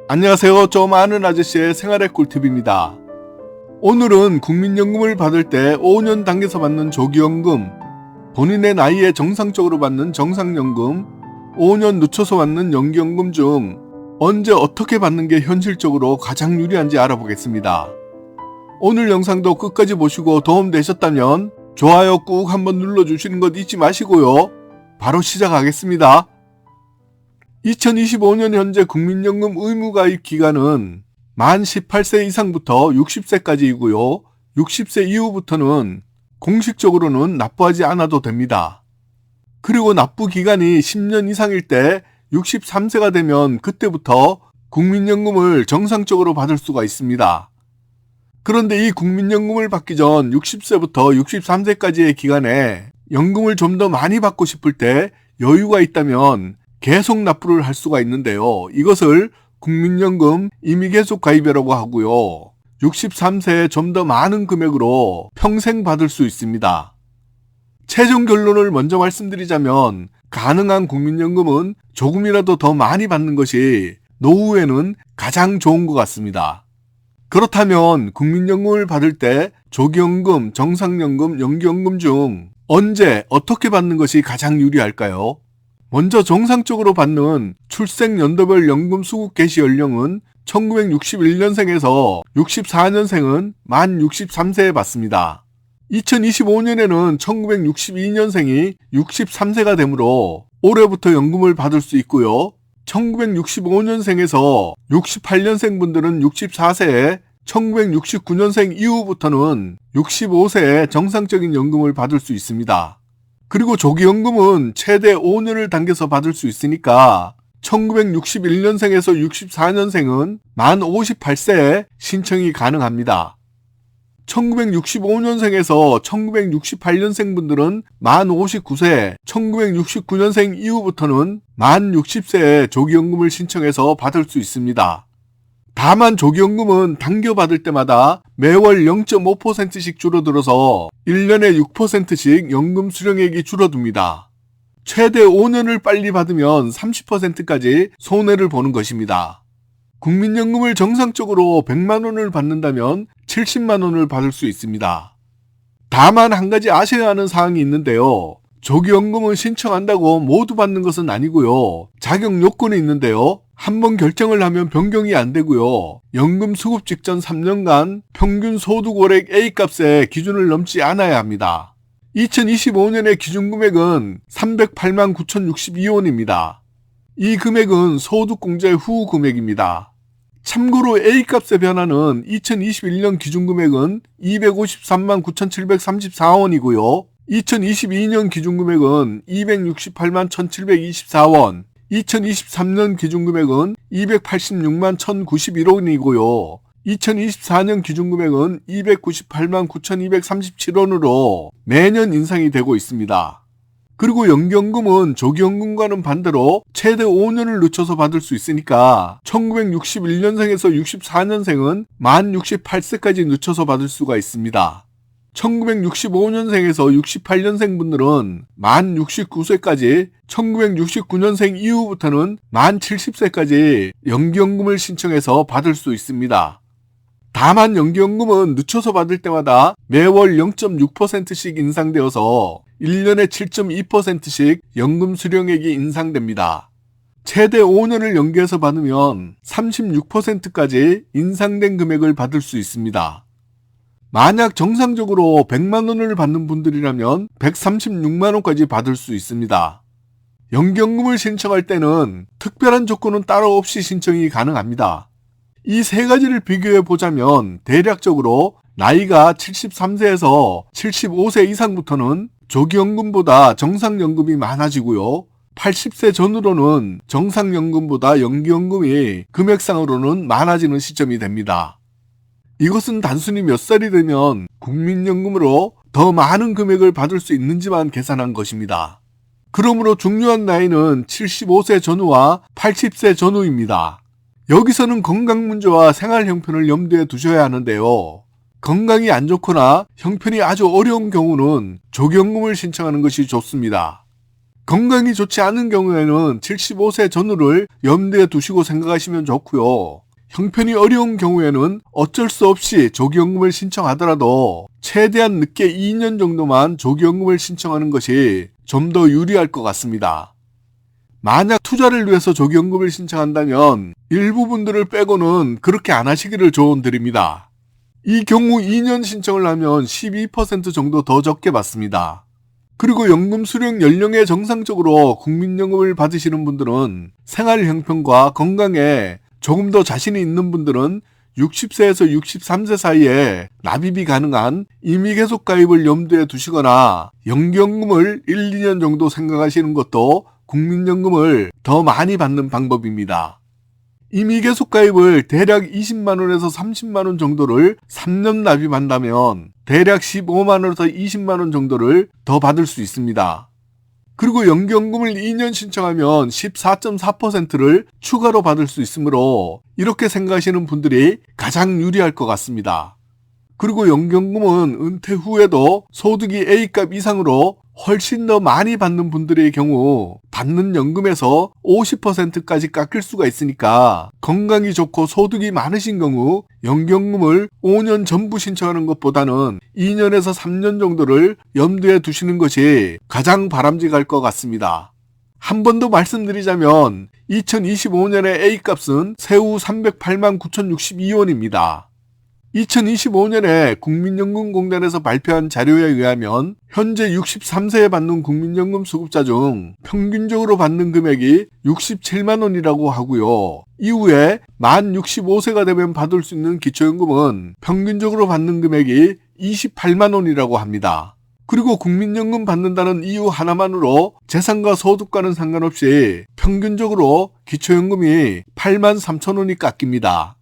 안녕하세요. 좀 아는 아저씨의 생활의 꿀팁입니다. 오늘은 국민연금을 받을 때 5년 단계에서 받는 조기연금, 본인의 나이에 정상적으로 받는 정상연금, 5년 늦춰서 받는 연기연금 중 언제 어떻게 받는 게 현실적으로 가장 유리한지 알아보겠습니다. 오늘 영상도 끝까지 보시고 도움되셨다면 좋아요 꾹 한번 눌러주시는 것 잊지 마시고요. 바로 시작하겠습니다. 2025년 현재 국민연금 의무가입 기간은 만 18세 이상부터 60세까지이고요. 60세 이후부터는 공식적으로는 납부하지 않아도 됩니다. 그리고 납부 기간이 10년 이상일 때 63세가 되면 그때부터 국민연금을 정상적으로 받을 수가 있습니다. 그런데 이 국민연금을 받기 전 60세부터 63세까지의 기간에 연금을 좀 더 많이 받고 싶을 때 여유가 있다면 계속 납부를 할 수가 있는데요. 이것을 국민연금 임의계속가입이라고 하고요. 63세에 좀 더 많은 금액으로 평생 받을 수 있습니다. 최종 결론을 먼저 말씀드리자면 가능한 국민연금은 조금이라도 더 많이 받는 것이 노후에는 가장 좋은 것 같습니다. 그렇다면 국민연금을 받을 때 조기연금, 정상연금, 연기연금 중 언제 어떻게 받는 것이 가장 유리할까요? 먼저 정상적으로 받는 출생연도별 연금 수급 개시 연령은 1961년생에서 64년생은 만 63세에 받습니다. 2025년에는 1962년생이 63세가 되므로 올해부터 연금을 받을 수 있고요. 1965년생에서 68년생 분들은 64세에 1969년생 이후부터는 65세에 정상적인 연금을 받을 수 있습니다. 그리고 조기연금은 최대 5년을 당겨서 받을 수 있으니까 1961년생에서 64년생은 만 58세에 신청이 가능합니다. 1965년생에서 1968년생 분들은 만 59세, 1969년생 이후부터는 만 60세에 조기연금을 신청해서 받을 수 있습니다. 다만 조기연금은 당겨받을 때마다 매월 0.5%씩 줄어들어서 1년에 6%씩 연금 수령액이 줄어듭니다. 최대 5년을 빨리 받으면 30%까지 손해를 보는 것입니다. 국민연금을 정상적으로 100만원을 받는다면 70만원을 받을 수 있습니다. 다만 한 가지 아셔야 하는 사항이 있는데요. 조기연금을 신청한다고 모두 받는 것은 아니고요. 자격 요건이 있는데요. 한번 결정을 하면 변경이 안 되고요. 연금 수급 직전 3년간 평균 소득월액 A값의 기준을 넘지 않아야 합니다. 2025년의 기준금액은 308만 9,062원입니다. 이 금액은 소득공제 후 금액입니다. 참고로 A값의 변화는 2021년 기준금액은 253만 9,734원이고요. 2022년 기준금액은 268만 1,724원, 2023년 기준금액은 286만 1,091원이고요. 2024년 기준금액은 298만 9,237원으로 매년 인상이 되고 있습니다. 그리고 연기연금은 조기연금과는 반대로 최대 5년을 늦춰서 받을 수 있으니까 1961년생에서 64년생은 만 68세까지 늦춰서 받을 수가 있습니다. 1965년생에서 68년생 분들은 만 69세까지, 1969년생 이후부터는 만 70세까지 연기연금을 신청해서 받을 수 있습니다. 다만 연기연금은 늦춰서 받을 때마다 매월 0.6%씩 인상되어서 1년에 7.2%씩 연금 수령액이 인상됩니다. 최대 5년을 연기해서 받으면 36%까지 인상된 금액을 받을 수 있습니다. 만약 정상적으로 100만원을 받는 분들이라면 136만원까지 받을 수 있습니다. 연기연금을 신청할 때는 특별한 조건은 따로 없이 신청이 가능합니다. 이 세 가지를 비교해 보자면 대략적으로 나이가 73세에서 75세 이상부터는 조기연금보다 정상연금이 많아지고요. 80세 전후로는 정상연금보다 연기연금이 금액상으로는 많아지는 시점이 됩니다. 이것은 단순히 몇 살이 되면 국민연금으로 더 많은 금액을 받을 수 있는지만 계산한 것입니다. 그러므로 중요한 나이는 75세 전후와 80세 전후입니다. 여기서는 건강 문제와 생활 형편을 염두에 두셔야 하는데요. 건강이 안 좋거나 형편이 아주 어려운 경우는 조기연금을 신청하는 것이 좋습니다. 건강이 좋지 않은 경우에는 75세 전후를 염두에 두시고 생각하시면 좋고요. 형편이 어려운 경우에는 어쩔 수 없이 조기연금을 신청하더라도 최대한 늦게 2년 정도만 조기연금을 신청하는 것이 좀 더 유리할 것 같습니다. 만약 투자를 위해서 조기연금을 신청한다면 일부 분들을 빼고는 그렇게 안 하시기를 조언드립니다. 이 경우 2년 신청을 하면 12% 정도 더 적게 받습니다. 그리고 연금 수령 연령에 정상적으로 국민연금을 받으시는 분들은 생활 형편과 건강에 조금 더 자신이 있는 분들은 60세에서 63세 사이에 납입이 가능한 임의계속 가입을 염두에 두시거나 연기연금을 1, 2년 정도 생각하시는 것도 국민연금을 더 많이 받는 방법입니다. 임의계속 가입을 대략 20만원에서 30만원 정도를 3년 납입한다면 대략 15만원에서 20만원 정도를 더 받을 수 있습니다. 그리고 연기연금을 2년 신청하면 14.4%를 추가로 받을 수 있으므로 이렇게 생각하시는 분들이 가장 유리할 것 같습니다. 그리고 연기연금은 은퇴 후에도 소득이 A값 이상으로 훨씬 더 많이 받는 분들의 경우 받는 연금에서 50%까지 깎일 수가 있으니까 건강이 좋고 소득이 많으신 경우 연기연금을 5년 전부 신청하는 것보다는 2년에서 3년 정도를 염두에 두시는 것이 가장 바람직할 것 같습니다. 한 번 더 말씀드리자면 2025년의 A값은 세후 308만 9,062원입니다. 2025년에 국민연금공단에서 발표한 자료에 의하면 현재 63세에 받는 국민연금 수급자 중 평균적으로 받는 금액이 67만 원이라고 하고요. 이후에 만 65세가 되면 받을 수 있는 기초연금은 평균적으로 받는 금액이 28만 원이라고 합니다. 그리고 국민연금 받는다는 이유 하나만으로 재산과 소득과는 상관없이 평균적으로 기초연금이 8만 3천 원이 깎입니다.